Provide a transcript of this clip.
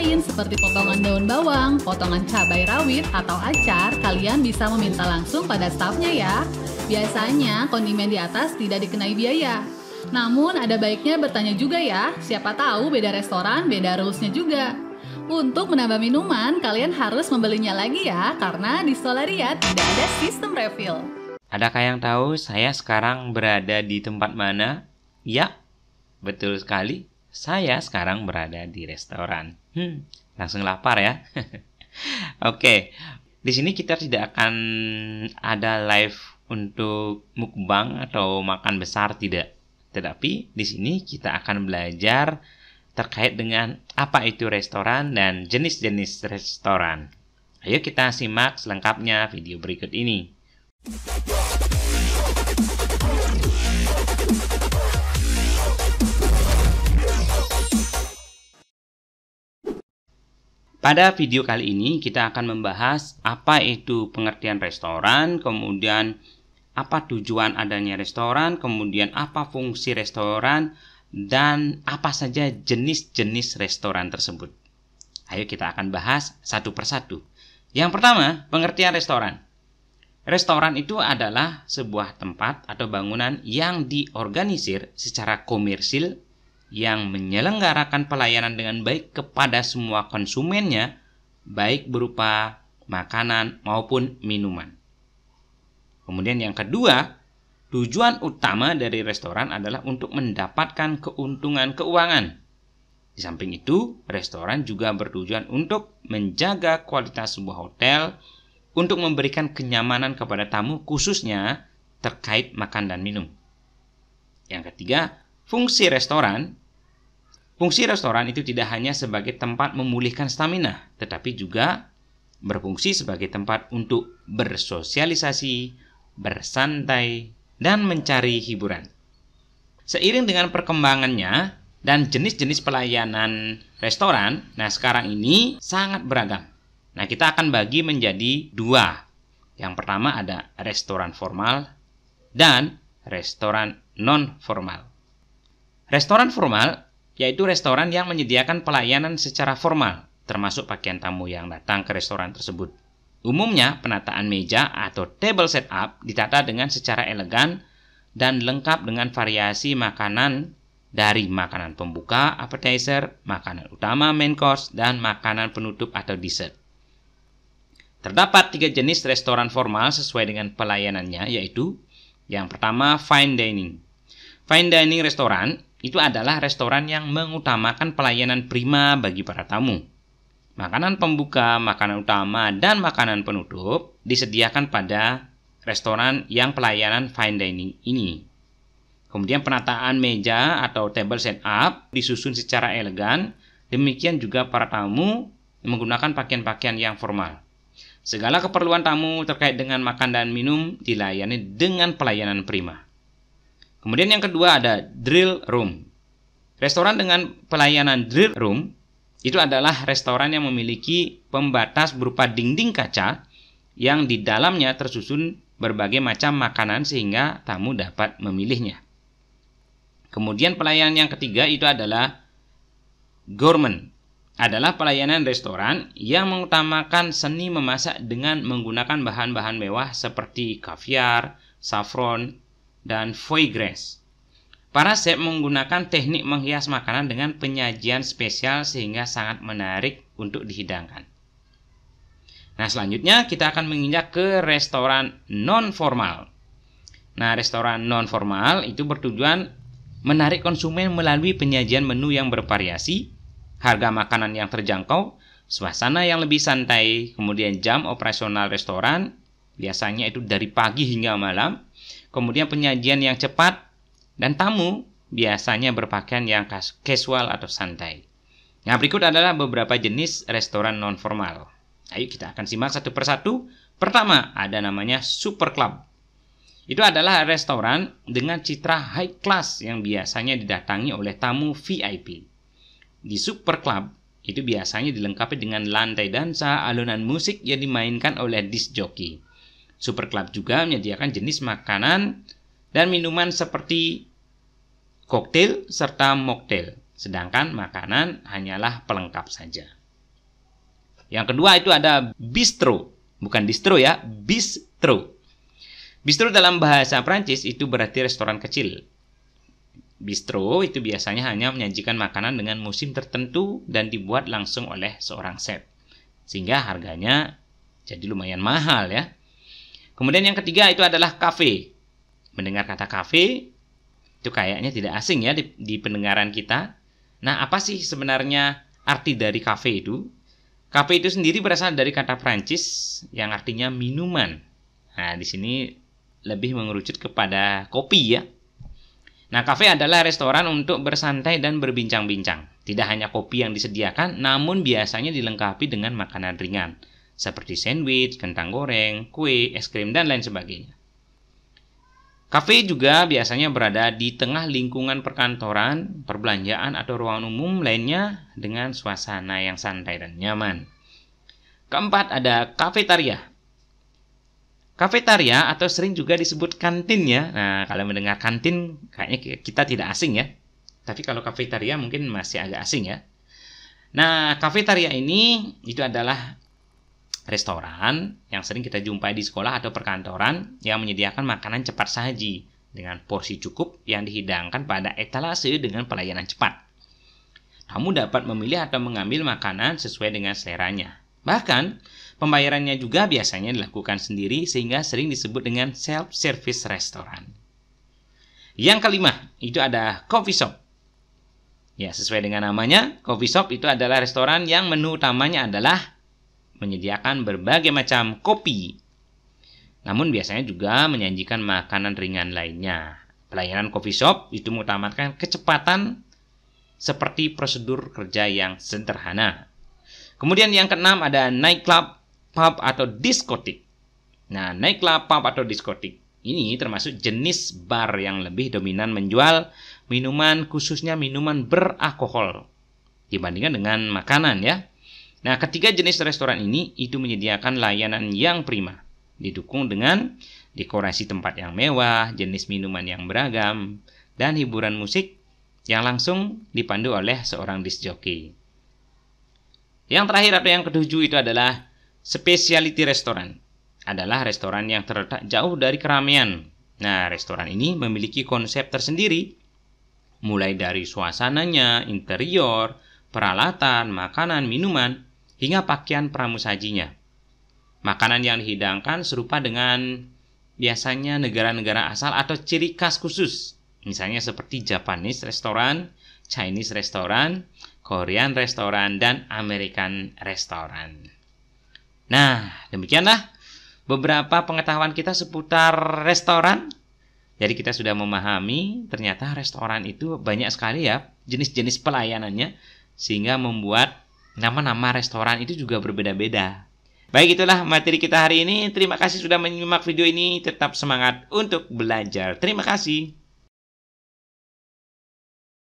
lain seperti potongan daun bawang, potongan cabai rawit, atau acar, kalian bisa meminta langsung pada stafnya ya. Biasanya kondimen di atas tidak dikenai biaya. Namun ada baiknya bertanya juga ya, siapa tahu beda restoran, beda rules-nya juga. Untuk menambah minuman, kalian harus membelinya lagi ya, karena di Solaria tidak ada sistem refill. Adakah yang tahu saya sekarang berada di tempat mana? Ya, betul sekali. Saya sekarang berada di restoran. Langsung lapar ya. Oke, di sini kita tidak akan ada live untuk mukbang atau makan besar, tidak. Tetapi di sini kita akan belajar terkait dengan apa itu restoran dan jenis-jenis restoran. Ayo kita simak selengkapnya video berikut ini. Pada video kali ini kita akan membahas apa itu pengertian restoran, kemudian apa tujuan adanya restoran, kemudian apa fungsi restoran, dan apa saja jenis-jenis restoran tersebut. Ayo kita akan bahas satu persatu. Yang pertama, pengertian restoran. Restoran itu adalah sebuah tempat atau bangunan yang diorganisir secara komersil yang menyelenggarakan pelayanan dengan baik kepada semua konsumennya, baik berupa makanan maupun minuman. Kemudian yang kedua, tujuan utama dari restoran adalah untuk mendapatkan keuntungan keuangan. Di samping itu, restoran juga bertujuan untuk menjaga kualitas sebuah hotel, untuk memberikan kenyamanan kepada tamu khususnya terkait makan dan minum. Yang ketiga, fungsi restoran. Fungsi restoran itu tidak hanya sebagai tempat memulihkan stamina, tetapi juga berfungsi sebagai tempat untuk bersosialisasi, bersantai, dan mencari hiburan. Seiring dengan perkembangannya dan jenis-jenis pelayanan restoran, nah sekarang ini sangat beragam. Nah, kita akan bagi menjadi dua. Yang pertama ada restoran formal dan restoran non-formal. Restoran formal yaitu restoran yang menyediakan pelayanan secara formal, termasuk pakaian tamu yang datang ke restoran tersebut. Umumnya, penataan meja atau table setup ditata dengan secara elegan dan lengkap dengan variasi makanan dari makanan pembuka, appetizer, makanan utama, main course, dan makanan penutup atau dessert. Terdapat 3 jenis restoran formal sesuai dengan pelayanannya, yaitu yang pertama, fine dining. Fine dining restoran itu adalah restoran yang mengutamakan pelayanan prima bagi para tamu. Makanan pembuka, makanan utama, dan makanan penutup disediakan pada restoran yang pelayanan fine dining ini. Kemudian penataan meja atau table setup disusun secara elegan, demikian juga para tamu menggunakan pakaian-pakaian yang formal. Segala keperluan tamu terkait dengan makan dan minum dilayani dengan pelayanan prima. Kemudian yang kedua ada drill room. Restoran dengan pelayanan drill room itu adalah restoran yang memiliki pembatas berupa dinding kaca yang di dalamnya tersusun berbagai macam makanan sehingga tamu dapat memilihnya. Kemudian pelayanan yang ketiga itu adalah gourmet. Adalah pelayanan restoran yang mengutamakan seni memasak dengan menggunakan bahan-bahan mewah seperti kaviar, saffron, dan foie gras. Para chef menggunakan teknik menghias makanan dengan penyajian spesial sehingga sangat menarik untuk dihidangkan. Nah, selanjutnya kita akan menginjak ke restoran non-formal. Nah, restoran non-formal itu bertujuan menarik konsumen melalui penyajian menu yang bervariasi, harga makanan yang terjangkau, suasana yang lebih santai, kemudian jam operasional restoran, biasanya itu dari pagi hingga malam, kemudian penyajian yang cepat, dan tamu biasanya berpakaian yang casual atau santai. Nah, berikut adalah beberapa jenis restoran non-formal. Ayo kita akan simak satu persatu. Pertama, ada namanya Super Club. Itu adalah restoran dengan citra high class yang biasanya didatangi oleh tamu VIP. Di Super Club, itu biasanya dilengkapi dengan lantai dansa, alunan musik yang dimainkan oleh disc jockey. Super Club juga menyediakan jenis makanan dan minuman seperti koktail serta mocktail, sedangkan makanan hanyalah pelengkap saja. Yang kedua itu ada bistro. Bukan distro ya, bistro. Bistro dalam bahasa Prancis itu berarti restoran kecil. Bistro itu biasanya hanya menyajikan makanan dengan musim tertentu dan dibuat langsung oleh seorang chef. Sehingga harganya jadi lumayan mahal ya. Kemudian yang ketiga itu adalah cafe. Mendengar kata cafe itu kayaknya tidak asing ya di pendengaran kita. Nah, apa sih sebenarnya arti dari cafe itu? Cafe itu sendiri berasal dari kata Prancis yang artinya minuman. Nah, di sini lebih mengerucut kepada kopi ya. Nah, cafe adalah restoran untuk bersantai dan berbincang-bincang. Tidak hanya kopi yang disediakan, namun biasanya dilengkapi dengan makanan ringan seperti sandwich, kentang goreng, kue, es krim, dan lain sebagainya. Kafe juga biasanya berada di tengah lingkungan perkantoran, perbelanjaan, atau ruangan umum lainnya dengan suasana yang santai dan nyaman. Keempat, ada kafetaria. Kafetaria atau sering juga disebut kantin ya. Nah, kalau mendengar kantin kayaknya kita tidak asing ya. Tapi kalau kafetaria mungkin masih agak asing ya. Nah, kafetaria ini itu adalah restoran yang sering kita jumpai di sekolah atau perkantoran yang menyediakan makanan cepat saji dengan porsi cukup yang dihidangkan pada etalase dengan pelayanan cepat. Kamu dapat memilih atau mengambil makanan sesuai dengan seleranya. Bahkan, pembayarannya juga biasanya dilakukan sendiri sehingga sering disebut dengan self-service restoran. Yang kelima, itu ada coffee shop. Ya, sesuai dengan namanya, coffee shop itu adalah restoran yang menu utamanya adalah menyediakan berbagai macam kopi. Namun biasanya juga menyajikan makanan ringan lainnya. Pelayanan coffee shop itu mengutamakan kecepatan seperti prosedur kerja yang sederhana. Kemudian yang keenam ada nightclub, pub atau diskotik. Nah, nightclub, pub atau diskotik ini termasuk jenis bar yang lebih dominan menjual minuman, khususnya minuman beralkohol dibandingkan dengan makanan ya. Nah, ketiga jenis restoran ini itu menyediakan layanan yang prima, didukung dengan dekorasi tempat yang mewah, jenis minuman yang beragam, dan hiburan musik yang langsung dipandu oleh seorang disc jockey. Yang terakhir atau yang ketujuh itu adalah specialty restaurant. Adalah restoran yang terletak jauh dari keramaian. Nah, restoran ini memiliki konsep tersendiri, mulai dari suasananya, interior, peralatan, makanan, minuman, hingga pakaian pramusajinya. Makanan yang dihidangkan serupa dengan biasanya negara-negara asal atau ciri khas khusus. Misalnya seperti Japanese restoran, Chinese restoran, Korean restoran, dan American restoran. Nah, demikianlah beberapa pengetahuan kita seputar restoran. Jadi kita sudah memahami ternyata restoran itu banyak sekali ya jenis-jenis pelayanannya, sehingga membuat nama-nama restoran itu juga berbeda-beda. Baik, itulah materi kita hari ini. Terima kasih sudah menyimak video ini. Tetap semangat untuk belajar. Terima kasih.